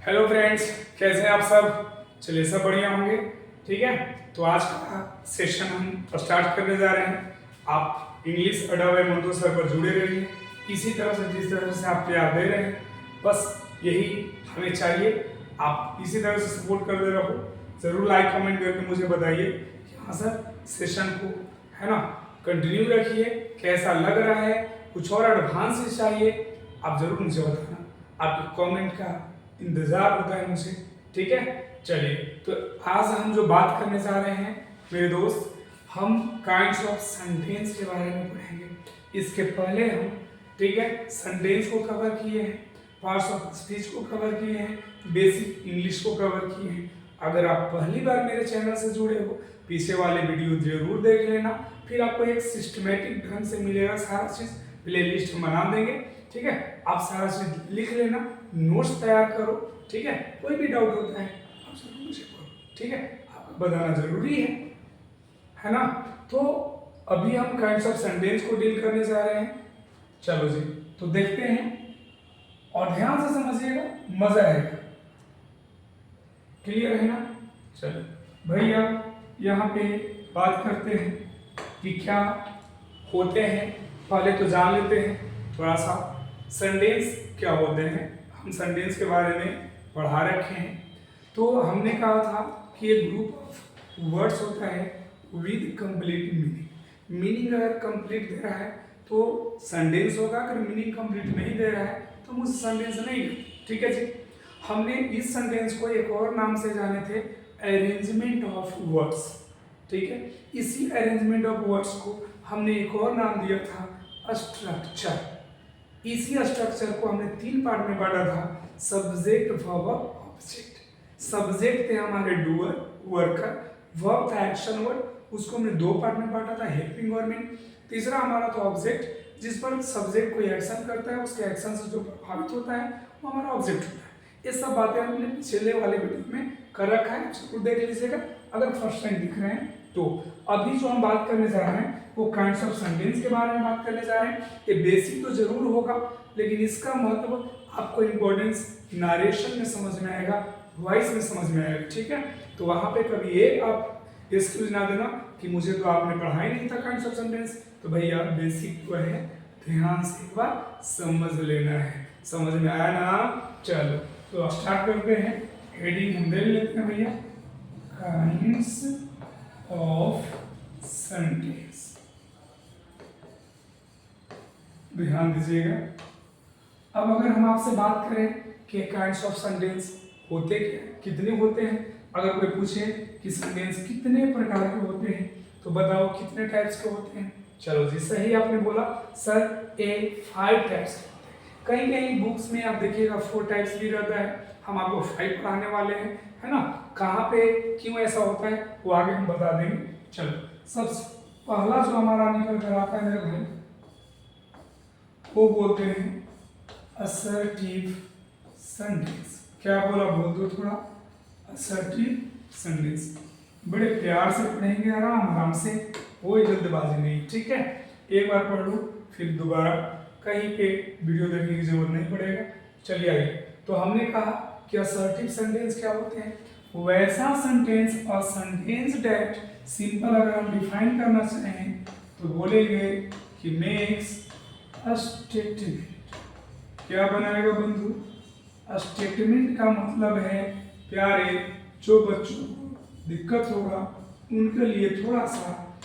Hello friends, कैसे हैं आप सब। चलिए सब बढ़िया होंगे। ठीक है, तो आज का सेशन हम स्टार्ट करने जा रहे हैं। आप इंग्लिश अड्डा बाय मंटू सर पर जुड़े रहिए, इसी तरह से जिस तरह से आप प्यार दे रहे हैं, बस यही हमें चाहिए। आप इसी तरह से सपोर्ट करते रहो। ज़रूर लाइक कमेंट करके मुझे बताइए कि हाँ सर, सेशन को है ना कंटिन्यू रखिए, कैसा लग रहा है, कुछ और एडवांस चाहिए, आप ज़रूर मुझे बताना। आपके कमेंट का इंतजार होता है मुझे। ठीक है, चलिए तो आज हम जो बात करने जा रहे हैं मेरे दोस्त, हम काइंड्स ऑफ सेंटेंस के बारे में पढ़ेंगे। इसके पहले हम ठीक है सेंटेंस को कवर किए हैं, पार्ट्स ऑफ स्पीच को कवर किए हैं, बेसिक इंग्लिश को कवर किए हैं। अगर आप पहली बार मेरे चैनल से जुड़े हो, पीछे वाले वीडियो जरूर देख लेना, फिर आपको एक सिस्टमेटिक ढंग से मिलेगा सारा चीज़। प्ले लिस्ट बना देंगे, ठीक है। आप सारा चीज लिख लेना, नोट्स तैयार करो, ठीक है। कोई भी डाउट होता है आप जरूर मुझे करो, ठीक है। आपको बताना जरूरी है ना। तो अभी हम काइंड्स ऑफ सेंटेंस को डील करने जा रहे हैं। चलो जी, तो देखते हैं और ध्यान से समझिएगा, मजा आएगा। क्लियर है ना। चलो भैया, यहाँ पे बात करते हैं कि क्या होते हैं। पहले तो जान लेते हैं थोड़ा सा सेंटेंस क्या होते हैं। हम सेंटेंस के बारे में पढ़ा रखे हैं। तो हमने कहा था कि एक ग्रुप ऑफ वर्ड्स होता है विद कंप्लीट मीनिंग। मीनिंग अगर कंप्लीट दे रहा है तो सेंटेंस होगा, अगर मीनिंग कंप्लीट नहीं दे रहा है तो मुझे सेंटेंस नहीं। ठीक है जी। हमने इस सेंटेंस को एक और नाम से जाने थे, अरेंजमेंट ऑफ वर्ड्स। ठीक है, इसी अरेंजमेंट ऑफ वर्ड्स को हमने एक और नाम दिया था स्ट्रक्चर। इसी स्ट्रक्चर को हमने तीन पार्ट में बांटा था, सब्जेक्ट, वर्ब, ऑब्जेक्ट। सब्जेक्ट थे हमारे डूअर, वर्कर। वर्ब था एक्शन वर्ड, उसको हमने दो पार्ट में बांटा था, हेल्पिंग और मीन। तीसरा हमारा था ऑब्जेक्ट, जिस पर सब्जेक्ट कोई एक्शन करता है, उसके एक्शन से जो प्रभावित होता है वो हमारा ऑब्जेक्ट होता है। ये सब बातें हमने पिछले वाले वीडियो में कर रखा है, जरूर देख लीजिएगा अगर फर्स्ट टाइम दिख रहे हैं तो। अभी जो हम बात करने जा रहे हैं वो काइंड्स ऑफ सेंटेंस के बारे में बात करने जा रहे हैं। ये बेसिक तो जरूर होगा, लेकिन इसका महत्व आपको इम्पोर्टेंस नारेशन में समझ में आएगा, वॉइस में समझ में आएगा। ठीक है, तो वहां पे कभी ये आप एक्सक्यूज ना देना कि मुझे तो आपने पढ़ा ही नहीं था काइंड्स ऑफ सेंटेंस। तो भैया बेसिक जो है ध्यान से एक बार समझ लेना है। समझ में आया ना। चलो तो स्टार्ट करते हैं। हेडिंग हम ले लेते हैं भैया, काइंड्स ऑफ सेंटेंस। ध्यान दीजिएगा। अब अगर हम आपसे बात करें कि काइंड्स ऑफ सेंटेंस होते क्या, कितने होते हैं, अगर कोई पूछे कि सेंटेंस कितने प्रकार के होते हैं तो बताओ कितने टाइप्स के होते हैं। चलो जी, सही आपने बोला सर, ए 5 टाइप्स के होते हैं। कहीं कहीं बुक्स में आप देखिएगा 4 टाइप्स भी रहता है। हम आपको 5 पढ़ाने वाले हैं, है ना। कहाँ पे क्यों ऐसा होता है वो आगे हम बता देंगे। चलो, सबसे पहला जो हमारा निकल कर आता है मेरे भाई, वो बोलते हैं असर्टिव सेंटेंस। क्या बोला, बोल दो थोड़ा। असर्टिव सेंटेंस बड़े प्यार से पढ़ेंगे, आराम आराम से, कोई जल्दबाजी नहीं। ठीक है, एक बार पढ़ लो फिर दोबारा कहीं पे वीडियो देखने की जरूरत नहीं पड़ेगा। चलिए आइए। तो हमने कहा कि असर्टिव सेंटेंस क्या होते हैं, वैसा सेंटेंस और सेंटेंस दैट, सिंपल अगर हम डिफाइन करना चाहें तो बोलेंगे कि मेक्स अ स्टेटमेंट। क्या बनाएगा बंधु, स्टेटमेंट का मतलब है प्यारे, जो बच्चों को दिक्कत होगा उनके लिए थोड़ा सा,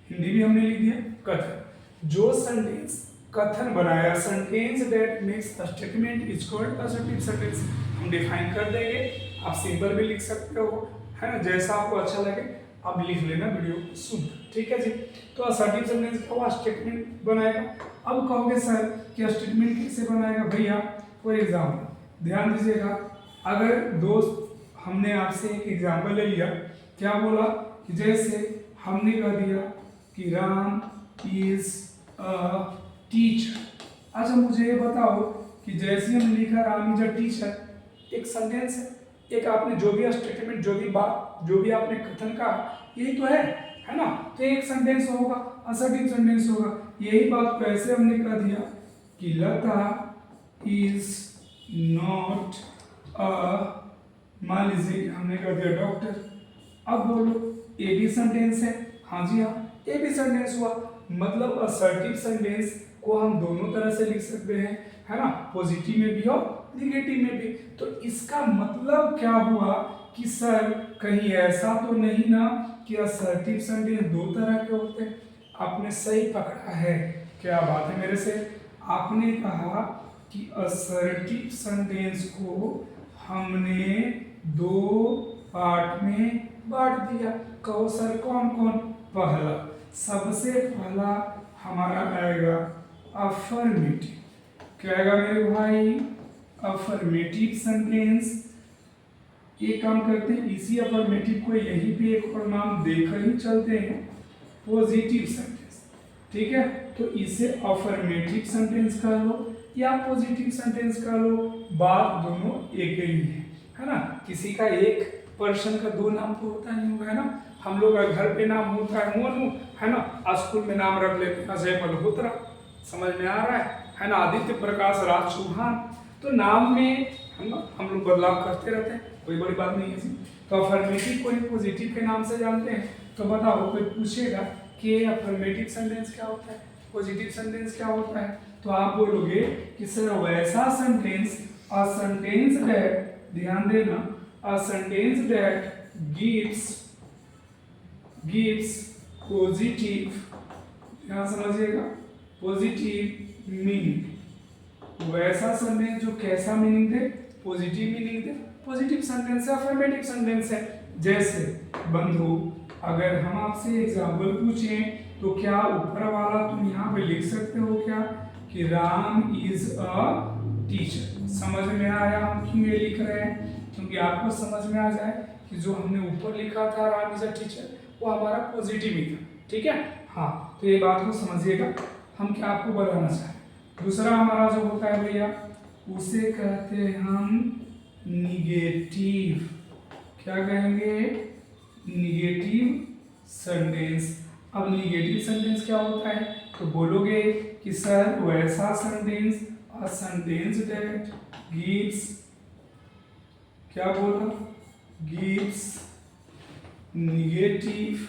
हिंदी भी हमने लिख दिया, कथन। जो सेंटेंस कथन बनाया, sentence that makes a statement is called assertive sentence. हम डिफाइन कर देंगे, आप सिंपल भी लिख सकते हो, है ना, जैसा आपको अच्छा लगे आप लिख लेना वीडियो को सुन। ठीक है जी। तो असर्टिव सेंटेंस का वो स्टेटमेंट बनाएगा। अब कहोगे सर कि स्टेटमेंट कैसे बनाएगा भैया, फॉर एग्जाम्पल ध्यान दीजिएगा। अगर दोस्त हमने आपसे एक एग्जाम्पल ले लिया, क्या बोला कि जैसे हमने कह दिया कि राम इज अ टीचर। अच्छा मुझे ये बताओ कि जैसे हमने लिखा राम इज अ टीचर, एक सेंटेंस है, एक आपने जो भी स्टेटमेंट, जो भी बात, जो भी आपने कथन कहा, यही तो है ना। तो एक सेंटेंस होगा, असर्टिव सेंटेंस होगा। यही बात को ऐसे हमने कह दिया कि लता इज नॉट मान लीजिए कि हमने कर दिया डॉक्टर। अब बोलो ए भी सेंटेंस है, हाँ जी हाँ ए भी सेंटेंस हुआ, मतलब असर्टिव सेंटेंस को हम दोनों तरह से लिख सकते हैं, है ना, पॉजिटिव में भी और निगेटिव में भी। तो इसका मतलब क्या हुआ कि सर कहीं ऐसा तो नहीं ना कि असर्टिव सेंटेंस दो तरह के होते हैं। आपने सही पकड़ा है, क्या बात है मेरे से। आपने कहा कि असर्टिव सेंटेंस को हमने दो पार्ट में बांट दिया। कहो सर कौन कौन। पहला, सबसे पहला हमारा आएगा अफर्मेटिव। क्या आएगा मेरे भाई, अफर्मेटिव सेंटेंस। एक काम करते हैं, इसी अफर्मेटिव को यहीं पे एक और नाम देकर ही चलते हैं, पॉजिटिव सेंटेंस। ठीक है, तो इसे अफर्मेटिव सेंटेंस कह लो या पॉजिटिव सेंटेंस कह लो, बात दोनों एक ही है ना। किसी का एक पर्सन का दो नाम तो होता नहीं होगा, है ना। हम लोग का घर पे नाम होता है मोनू, है ना, स्कूल में नाम रख लेते हैं अजय मल्होत्रा, समझ में आ रहा है ना, आदित्य प्रकाश राज चौहान। तो नाम में हम लोग बदलाव करते रहते हैं, कोई बड़ी बात नहीं है। तो अफर्मेटिव को ही पॉजिटिव के नाम से जानते हैं। तो बताओ, कोई पूछेगा कि अफर्मेटिव सेंटेंस क्या होता है, पॉजिटिव सेंटेंस क्या होता है, तो आप बोलोगे कि सर वैसा सेंटेंस, अ सेंटेंस दैट, ध्यान देना, a sentence that gives positive, यहाँ समझिएगा, पॉजिटिव मीनिंग। वैसा सेंटेंस जो कैसा मीनिंग दे, पॉजिटिव मीनिंग दे, पॉजिटिव सेंटेंस है, अफर्मेटिव सेंटेंस है। जैसे बंधु, अगर हम आपसे एग्जाम्पल पूछें तो क्या ऊपर वाला तुम यहाँ पे लिख सकते हो क्या कि राम इज अ टीचर। समझ में आया हम क्यों ये लिख रहे हैं, क्योंकि आपको समझ में आ जाए कि जो हमने ऊपर लिखा था राम इज अ टीचर, वो हमारा पॉजिटिव ही था। ठीक है, हाँ, तो ये बात को समझिएगा, हम क्या आपको बताना चाहें। दूसरा हमारा जो होता है भैया, उसे कहते हैं हम निगेटिव। क्या कहेंगे, निगेटिव सेंटेंस। अब निगेटिव सेंटेंस क्या होता है, तो बोलोगे कि सर वैसा sentence, a sentence that gives, क्या बोला, गिव्स निगेटिव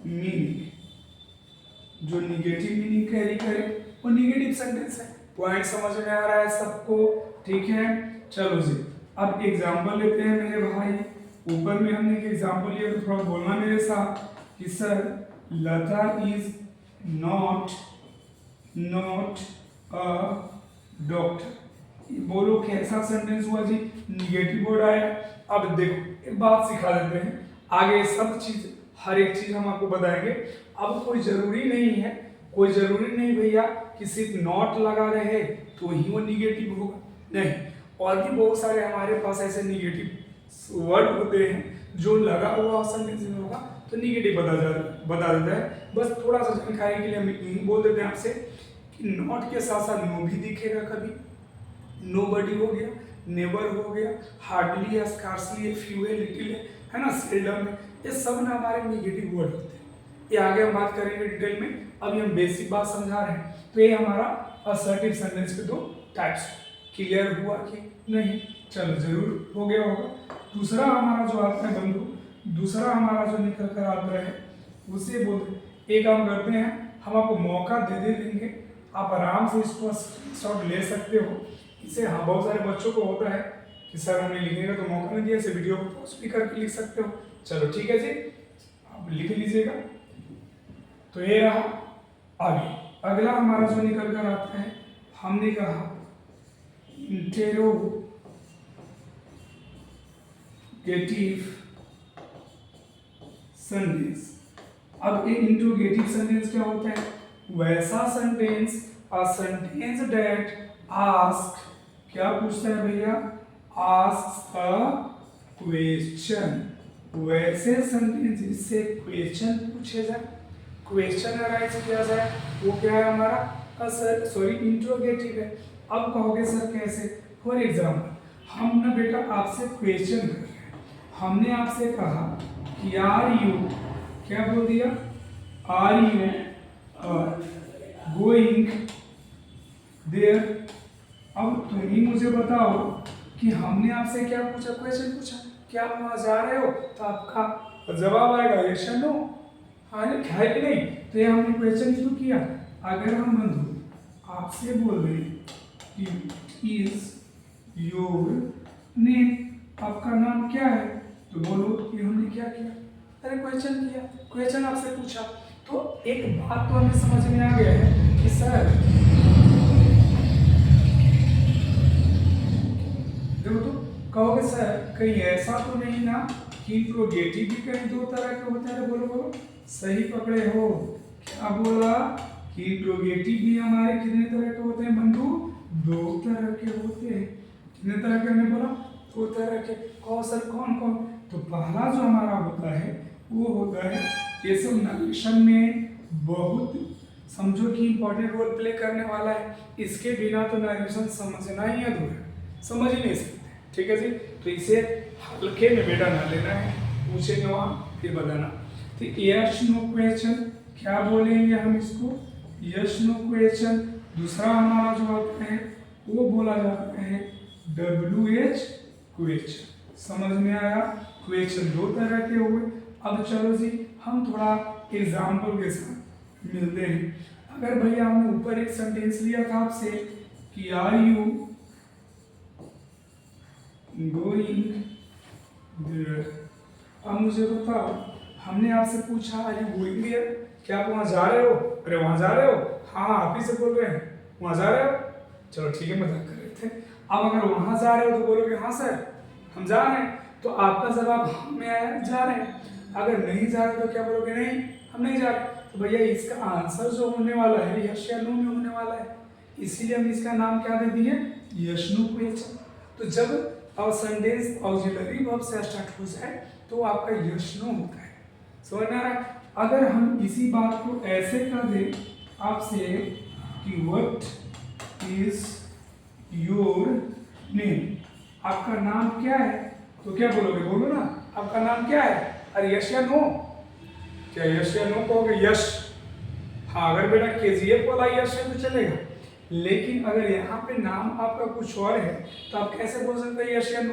मीनिंग। जो निगेटिव मीनिंग कैरी करे वो निगेटिव सेंटेंस है। पॉइंट समझ में आ रहा है सबको, ठीक है। चलो जी, अब एग्जांपल लेते हैं मेरे भाई। ऊपर में हमने एक एग्जांपल लिया, तो थोड़ा बोलना मेरे साथ कि sir Lata is not a doctor. बोलो कैसा सेंटेंस हुआ जी, निगेटिव वर्ड आया। अब देखो एक बात सिखा देते हैं, आगे सब चीज, हर एक चीज हम आपको बताएंगे। अब कोई जरूरी नहीं भैया कि सिर्फ नॉट लगा रहे तो ही वो निगेटिव होगा, नहीं, और भी बहुत सारे हमारे पास ऐसे निगेटिव वर्ड होते हैं जो लगा हुआ सेंटेंस में होगा तो निगेटिव बता देता है। बस थोड़ा सा जानकारी के लिए हम यही बोल देते हैं आपसे कि नॉट के साथ साथ नो भी दिखेगा, कभी नोबडी हो गया, नेवर हो गया, हार्डली है, स्कार्सली है, फ्यू है, लिटिल है ना, सेल्डम है, ये सब ना हमारे निगेटिव वर्ड होते हैं। ये आगे हम बात करेंगे डिटेल में, अभी हम बेसिक बात समझा रहे हैं। तो ये हमारा असर्टिव सेंटेंस के दो टाइप्स। क्लियर हुआ कि नहीं, चलो जरूर हो गया होगा। दूसरा हमारा जो आता है बंधु, दूसरा हमारा जो निकल कर आता है उसे बोलते, एक काम करते हैं, हम आपको मौका दे देंगे, आप आराम से इसको शॉट ले सकते हो। इसे हाँ, बहुत सारे बच्चों को होता है कि सर हमें लिखने का तो मौका नहीं दिया, इसे वीडियो को पॉज भी करके लिख सकते हो। चलो ठीक है जी, आप लिख लीजिएगा। तो ये रहा। आगे अगला हमारा जो निकल कर आता है, हमने कहा इंटेरोगेटिव सेंटेंस। अब ये इंट्रोगेटिव सेंटेंस क्या होता है, वैसा sentence, a sentence that ask, क्या पूछता है भैया, आस्क अ क्वेश्चन। वैसे सेंटेंस जिससे क्वेश्चन पूछे जाए, क्वेश्चन अराइज किया जाए, वो क्या है हमारा इंट्रोगेटिव है। अब कहोगे सर कैसे, फॉर एग्जाम्पल हम ना बेटा आपसे क्वेश्चन कर रहे हैं, हमने आपसे कहा कि आर यू, क्या बोल दिया, आर यू गोइंग देयर। अब तुम ही मुझे बताओ कि हमने आपसे क्या पूछा, क्वेश्चन पूछा कि आप वहां जा रहे हो, तो आपका जवाब आएगा यस या नो, हाँ है कि नहीं। तो ये हमने क्वेश्चन शुरू किया। अगर हम बंधु आपसे बोल रहे कि इज योर नेम, आपका नाम क्या है, तो बोलो ये हमने क्या किया, अरे क्वेश्चन किया, क्वेश्चन आपसे पूछा। तो एक बात तो हमें समझ में आ गया है कि सर देखो, तो कहोगे सर कहीं ऐसा तो नहीं ना कि इंट्रोगेटिव भी कहीं दो तरह के होते हैं। बोलो बोलो, सही पकड़े हो। क्या बोला कि इंट्रोगेटिव भी हमारे कितने तरह के होते हैं बंधु, दो तरह के होते हैं। कितने तरह के हमने बोला, दो तरह के। कहो सर कौन कौन। तो पहला जो हमारा होता है वो होता है, ये सब नरेशन में बहुत समझो कि इंपॉर्टेंट रोल प्ले करने वाला है। इसके बिना तो नरेशन समझना ही अधूरा है, समझ ही नहीं सकते। ठीक है जी, तो इसे हल्के में बेटा ना लेना है, पूछेंगे वहाँ फिर बताना। तो यस नो क्वेश्चन क्या बोलेंगे हम इसको, यस नो क्वेश्चन। दूसरा हमारा जो आता है वो बोला जाता है WH क्वेश्चन। समझ में आया, क्वेश्चन दो तरह के हुए। अब चलो जी हम थोड़ा एग्जाम्पल के साथ मिलते हैं। अगर भैया हमने ऊपर एक सेंटेंस लिया था आपसे कि आर यू गोइंग देयर, अब मुझे बताओ हमने आपसे पूछा आर यू गोइंग देयर, क्या आप वहां जा रहे हो, अरे वहां जा रहे हो, हाँ आप ही से बोल रहे हैं वहां जा रहे हो, चलो ठीक है मजाक कर रहे थे। अब अगर वहां जा रहे हो तो बोलोगे हाँ सर हम जा रहे हैं, तो आपका जवाब हम में आया जा रहे हैं। अगर नहीं जा रहे तो क्या बोलोगे, नहीं हम नहीं जा रहे। तो भैया इसका आंसर जो होने वाला है यस या नो में होने वाला है, इसीलिए हम इसका नाम क्या दे दिए, यस नो क्वेश्चन। तो जब और सेंटेंस ऑक्सिलरी वर्ब से स्टार्ट हो जाए तो आपका यस नो होता है, समझ में आ रहा है। अगर हम इसी बात को ऐसे कर दे आपसे कि व्हाट इज योर नेम, आपका नाम क्या है, तो क्या बोलोगे, बोलो ना आपका नाम क्या है, अरे यस या नो, क्या यस या नो कहोगे, यस। हाँ अगर बेटा KGF वाला यस है तो चलेगा, लेकिन अगर यहाँ पे नाम आपका कुछ और है तो आप कैसे बोल सकते हैं यस या नो।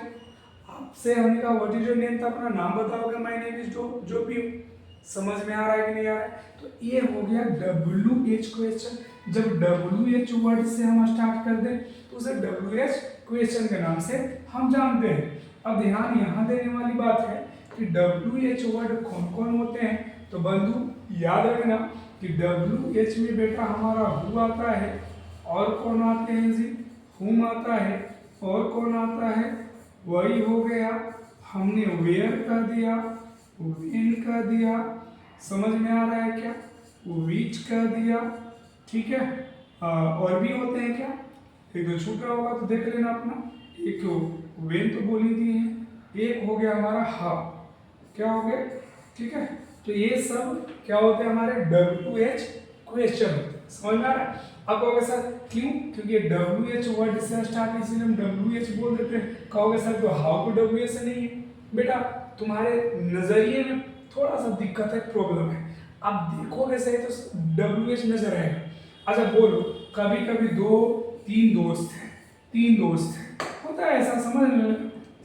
आपसे हमने कहा व्हाट इज योर नेम, तो अपना नाम बताओगे, माय नेम इज जो भी हो। समझ में आ रहा है कि नहीं आ रहा है। तो ये हो गया WH क्वेश्चन। जब WH वर्ड से हम स्टार्ट कर दें तो उसे WH क्वेश्चन के नाम से हम जानते हैं। अब ध्यान यहाँ देने वाली बात है कि WH वर्ड कौन कौन होते हैं। तो बंधु याद रखना कि WH में बेटा हमारा हु आता है, और कौन आते हैं जी, हुम आता है, और कौन आता है, वही हो गया हमने वेयर कर दिया, वेन कर दिया, समझ में आ रहा है क्या, विच कर दिया, ठीक है। और भी होते हैं क्या, एक तो छूट रहा होगा तो देख लेना अपना, एक तो वेन तो बोल ही दिए हैं, एक हो गया हमारा हाउ, क्या हो गया, ठीक है। तो ये सब क्या होते हैं हमारे WH क्वेश्चन होते हैं, समझ में आ रहा है। अब कहोगे सर क्यों, क्योंकि WH वर्ड से स्टार्ट है इसलिए हम WH बोल देते हैं। कहोगे सर तो हाउ को WH से नहीं है, बेटा तुम्हारे नजरिए में थोड़ा सा दिक्कत है, प्रॉब्लम है। आप देखोगे सही तो WH नजर आएगा। अच्छा बोलो, कभी कभी दो तीन दोस्त हैं, तीन दोस्त हैं, होता है ऐसा, समझ लो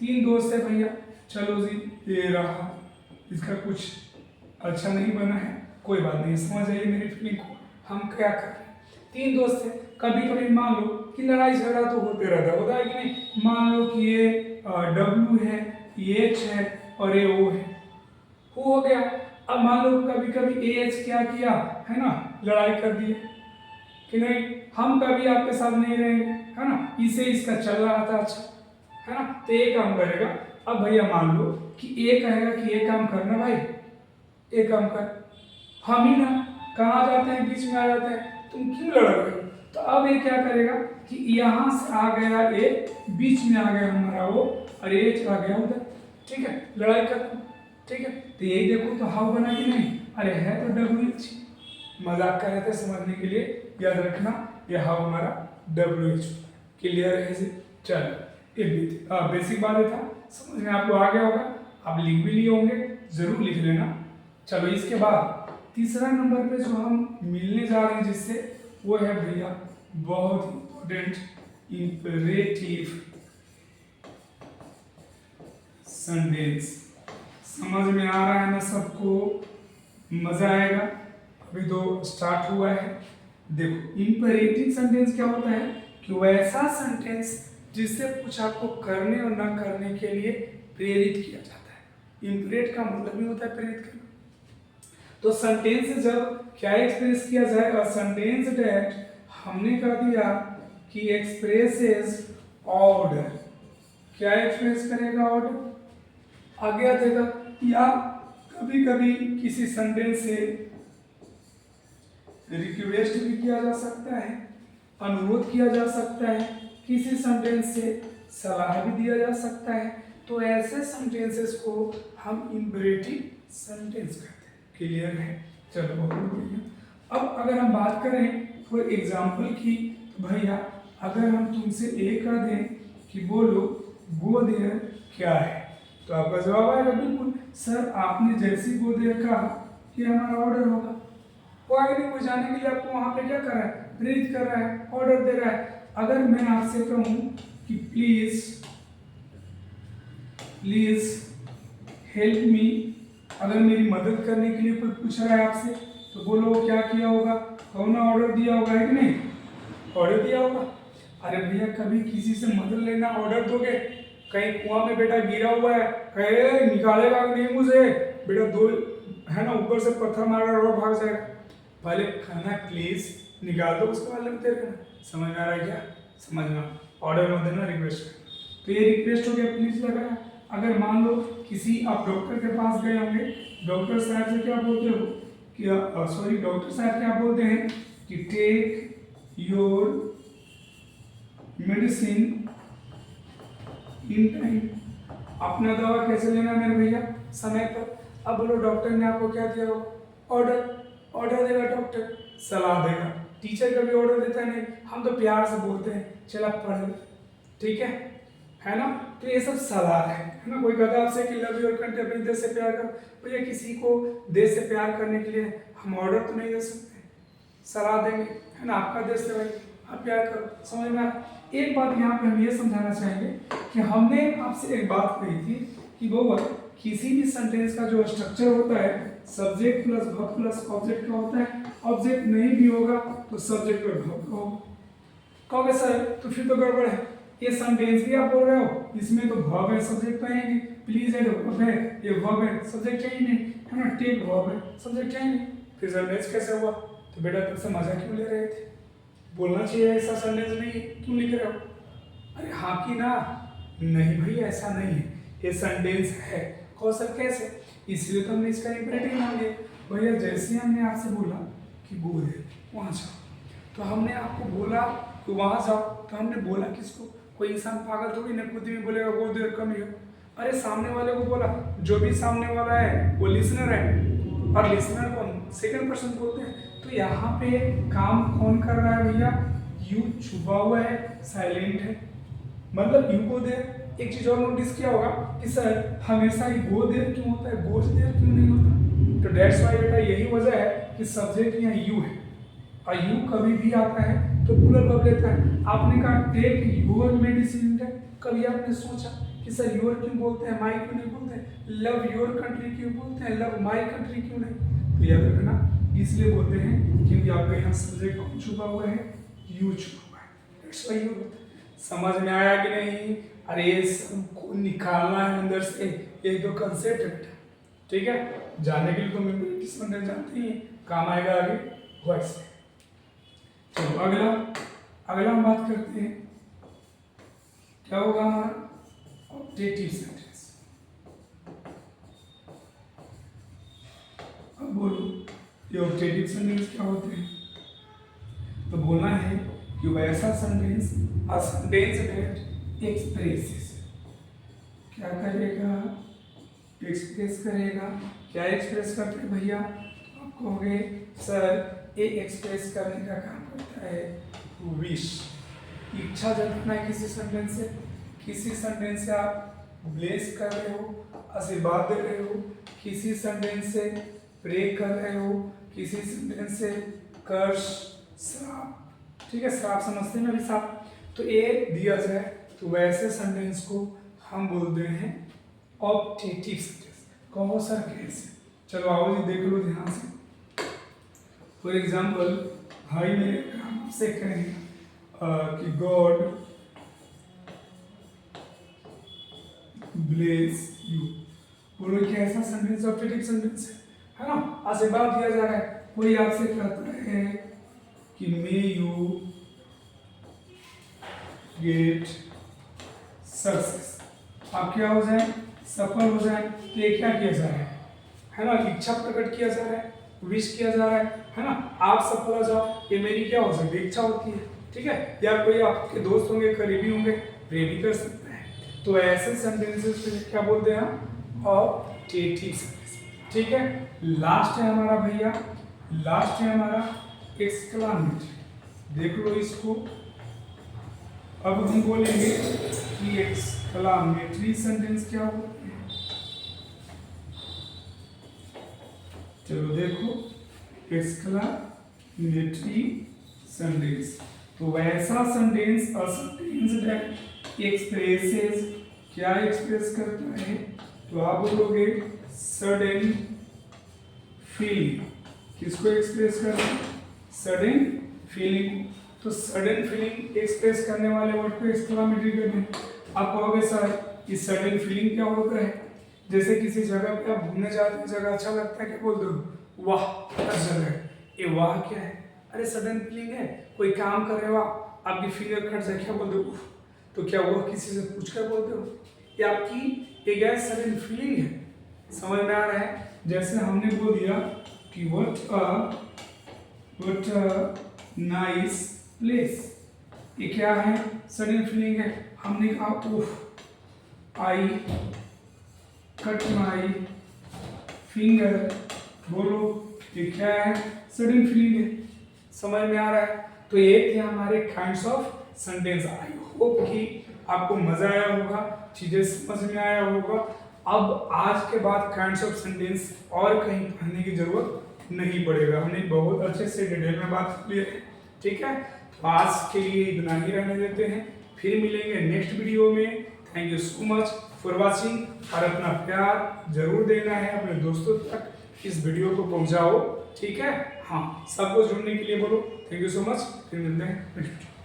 तीन दोस्त है भैया, चलो जी ये रहा, इसका कुछ अच्छा नहीं बना है, कोई बात नहीं, समझ आइए मेरी फीलिंग को। हम क्या कर रहे हैं, तीन दोस्त हैं, कभी कभी मान लो कि लड़ाई झगड़ा तो होते रहता है, होता है कि नहीं। मान लो कि ये W है, ये H है और ये O है, हो गया। अब मान लो कभी कभी AH क्या किया है ना, लड़ाई कर दी कि नहीं, हम कभी आपके साथ नहीं रहेंगे, है ना, इसे इसका चल रहा था अच्छा, है ना, तो ये काम करेगा। अब भैया मान लो कि ये कहेगा कि ये काम करना भाई, ये काम कर, हम ही ना कहाँ जाते हैं, बीच में आ जाते हैं, तुम क्यों लड़ रहे हो। तो अब ये क्या करेगा कि यहाँ से आ गया ए, बीच में आ गया हमारा वो, और ये आ गया उधर, ठीक है, लड़ाई खत्म, ठीक है। तो यही देखो तो हाउ बना कि नहीं, अरे है तो WH, मजाक कर रहे थे समझने के लिए, याद रखना ये हाउ हमारा WH, क्लियर है जी। चलो ये बेसिक बात था, समझ में आपको आ गया होगा, आप लिख भी लिए होंगे, जरूर लिख लेना। चलो इसके बाद तीसरा नंबर पे जो हम मिलने जा रहे हैं जिससे, वो है भैया बहुत इंपॉर्टेंट इंपरेटिव सेंटेंस। समझ में आ रहा है ना सबको? मजा आएगा। अभी तो स्टार्ट हुआ है। देखो इंपरेटिव सेंटेंस क्या होता है कि वैसा सेंटेंस जिससे कुछ आपको करने और ना करने के लिए प्रेरित किया जाता है। इंपरेट का मतलब ही होता है प्रेरित करना। तो सेंटेंस जब क्या एक्सप्रेस किया जाएगा, सेंटेंस दैट हमने कह दिया कि एक्सप्रेसेस ऑर्डर। क्या एक्सप्रेस करेगा? ऑर्डर। आगे देगा या कभी कभी किसी सेंटेंस से रिक्वेस्ट भी किया जा सकता है, अनुरोध किया जा सकता है, किसी सेंटेंस से सलाह भी दिया जा सकता है। तो ऐसे सेंटेंसेस को हम इंपरेटिव सेंटेंस कहते हैं। क्लियर है? चलो बहुत बढ़िया। अब अगर हम बात करें फॉर एग्जाम्पल की, तो भैया अगर हम तुमसे ये कह दें कि बोलो गो देयर क्या है, तो आपका जवाब आएगा बिल्कुल सर आपने जैसी गो देयर कहा कि हमारा ऑर्डर होगा। वो आगे नहीं जाने के लिए आपको वहां पे क्या कर रहा है? प्रेरित कर रहा है, ऑर्डर दे रहा है। अगर मैं आपसे कहूं कि प्लीज हेल्प मी, अगर मेरी मदद करने के लिए कोई पूछ रहा है आपसे, तो बोलो क्या किया होगा? कौन ऑर्डर दिया होगा है कि नहीं? ऑर्डर दिया होगा। अरे भैया कभी किसी से मदद लेना ऑर्डर दोगे? कहीं कुआं में बेटा गिरा हुआ है, कहे निकालेगा नहीं मुझे, बेटा दो है ना ऊपर से पत्थर मारा और भाग जाएगा। पहले कहना प्लीज निकाल दो, उसके बाद लगते रहना। समझ में आ रहा है क्या? समझ में ऑर्डर मत देना, रिक्वेस्ट। तो ये रिक्वेस्ट हो गया, प्लीज लगाया। अगर मान लो किसी आप डॉक्टर के पास गए होंगे, डॉक्टर साहब से क्या बोलते हो कि सॉरी डॉक्टर साहब क्या बोलते हैं कि take your medicine in time. अपना दवा कैसे लेना मेरे भैया? समय पर। अब बोलो डॉक्टर ने आपको क्या दिया हो? ऑर्डर देगा डॉक्टर, सलाह देगा। टीचर कभी ऑर्डर देता है नहीं, हम तो प्यार से बोलते हैं चला पढ़ ले, ठीक है ना? तो ये सब सलाह है ना? कोई कहता है आपसे कि लव योर कंट्री, अपने देश से प्यार करो, भैया किसी को देश से प्यार करने के लिए हम ऑर्डर तो नहीं दे सकते, सलाह देंगे, है ना? आपका देश है भाई, आप प्यार करो। समझ में? एक बात यहाँ पे हम ये समझाना चाहेंगे कि हमने आपसे एक बात कही थी कि वो किसी भी सेंटेंस का जो स्ट्रक्चर होता है subject plus verb plus object का होता है। ऑब्जेक्ट नहीं भी होगा तो सब्जेक्ट और वर्ब का होगा। कहोगे सर तो फिर तो गड़बड़ है, ये सेंटेंस भी आप बोल रहे हो, इसमें तो वर्ब है सब्जेक्ट तो है नहीं, प्लीज है वर्ब है, ये वर्ब है सब्जेक्ट है ही नहीं, है ना? टेक वर्ब है सब्जेक्ट है ही नहीं, फिर सेंटेंस कैसे हुआ? तो बेटा तुमसे मजा क्यों ले रहे थे? बोलना चाहिए ऐसा सेंटेंस नहीं, क्यों लिख रहे हो? अरे हाँ कि ना? नहीं भैया ऐसा नहीं है, ये सेंटेंस है। कौशल कैसे? इसलिए तो हमने इसका इंपरेटिव नाम दिया। भैया जैसे हमने आपसे बोला कि गो देयर वहाँ जाओ, तो हमने आपको बोला कि वहाँ जाओ, तो हमने बोला किसको? कोई इंसान पागल थोड़ी ना खुद भी बोलेगा गो देयर कम हियर। अरे सामने वाले को बोला, जो भी सामने वाला है वो लिसनर है, और लिसनर को सेकंड पर्सन बोलते हैं। तो यहाँ पे काम कौन कर रहा है भैया? यू छुपा हुआ है, साइलेंट है, मतलब यू गो देयर। एक चीज और नोटिस किया होगा कि सर हमेशा ही गो देयर क्यों होता है, गोज देयर क्यों नहीं होता? तो दैट्स व्हाई बेटा यही वजह है कि सब्जेक्ट यहाँ यू है, और यू कभी भी आता है तो प्लूरल वर्ब लेता है। आपने कहा टेक योर मेडिसिन, कभी आपने सोचा कि सर योर क्यों बोलते हैं, माई क्यों नहीं बोलते हैं? लव योर कंट्री क्यों बोलते हैं, लव माई कंट्री क्यों नहीं? तो याद रखना इसलिए बोलते हैं क्योंकि आपका यहाँ सब्जेक्ट कौन छुपा हुआ है? यू छुपा हुआ है, दैट्स व्हाई यू होता है। समझ में आया कि नहीं? अरे ये सबको निकालना है अंदर से, ये तो कंसेप्ट है बेटा, ठीक है? जानने के लिए तो मैं समझ जानते ही काम आएगा आगे वॉइस में। चलो अगला हम बात करते हैं, क्या होगा हमारा? Objective sentence. अब बोलो ये ऑब्जेक्टिव सेंटेंस क्या होते हैं? तो बोलना है कि वैसा sentence a sentence that expresses, क्या करेगा? एक्सप्रेस करेगा। क्या एक्सप्रेस करते हैं भैया? आप कहोगे सर ये एक्सप्रेस करने का काम करता है विश, इच्छा जताना है किसी सेंटेंस से। किसी सेंटेंस से आप ब्लेस कर रहे हो, आशीर्वाद दे रहे हो, किसी सेंटेंस से प्रे कर रहे हो, किसी सेंटेंस से कर्स शराब, ठीक है, शराब समझते हैं ना अभी साहब। तो ए दिया जाए तो वैसे सेंटेंस को हम बोलते हैं ऑब्जेक्टिव सेंटेंस। कहो सर कैसे? चलो आओ जी देख लो ध्यान से। फॉर एग्जाम्पल भाई मेरे आपसे कहें कि गॉड ब्लेस यू, बोलो क्या ऐसा सेंटेंस ऑब्जेक्टिव सेंटेंस है ना। आशीर्वाद दिया जा रहा है, कोई आपसे कहता है कि मे यू गेट सक्सेस, आप क्या हो जाए, सफल हो जाए। तो ये क्या किया जा रहा है ना, इच्छा प्रकट किया जा रहा है, विश किया जा रहा है ना। आप सफल हो जाओ, ये मेरी क्या हो सकती है, इच्छा होती है, ठीक है। या कोई आपके दोस्त होंगे, करीबी होंगे, प्रे भी कर सकते हैं। तो ऐसे सेंटेंसेस को क्या बोलते हैं हम, ऑब्जेक्टिव सेंटेंस, ठीक है। लास्ट है हमारा भैया, लास्ट है हमारा एक्सक्लामेटरी। देख लो इसको, अब हम बोलेंगे कि एक्सक्लामेटरी सेंटेंस क्या होती है। चलो देखो, एक्सक्लामेटरी सेंटेंस तो वैसा sentence, a sentence that expresses, क्या एक्सप्रेस करता है, तो आप बोलोगे सडन फीलिंग। किसको एक्सप्रेस करता है, सडन फीलिंग। तो सडन फीलिंग एक्सप्रेस करने वाले वर्ड को एक्सक्लामेटरी कहते हैं। आप कहोगे सर ये सडन फीलिंग क्या होता है, जैसे किसी जगह पे आप घूमने जाते हैं, जगह अच्छा लगता है, क्या बोलते हो, वाह क्या जगह है, ये वाह क्या है, अरे सडन फीलिंग है। कोई काम कर रहे हो आप, आपकी फिंगर कट जाए, क्या बोलते हो, तो क्या हुआ, किसी से पूछ कर बोलते हो, ये आपकी एक गैस सडन फीलिंग है। समझ में आ रहा है। जैसे हमने बोल दिया कि व्हाट अ नाइस प्लेस, ये क्या है, सडन फीलिंग है। हमने कहा उफ, आई कट माई फिंगर, बोलो ये क्या है, सडन फीलिंग है। समझ में आ रहा है। तो ये थे हमारे kinds of sentence. I hope कि आपको मजा आया होगा, चीजें समझ में आया होगा। अब आज के बाद काइंड्स ऑफ सेंटेंस और कहीं पढ़ने की जरूरत नहीं पड़ेगा, हमने बहुत अच्छे से डिटेल में बात कर ली है, ठीक है। तो आज के लिए इतना ही रहने देते हैं, फिर मिलेंगे नेक्स्ट वीडियो में। Thank you so much for watching, और अपना प्यार जरूर देना है अपने दोस्तों तक, इस वीडियो को पहुंचाओ, ठीक है। हाँ, सबको जुड़ने के लिए बोलो थैंक यू सो मच, फिर मिलते हैं नेक्स्ट वीडियो।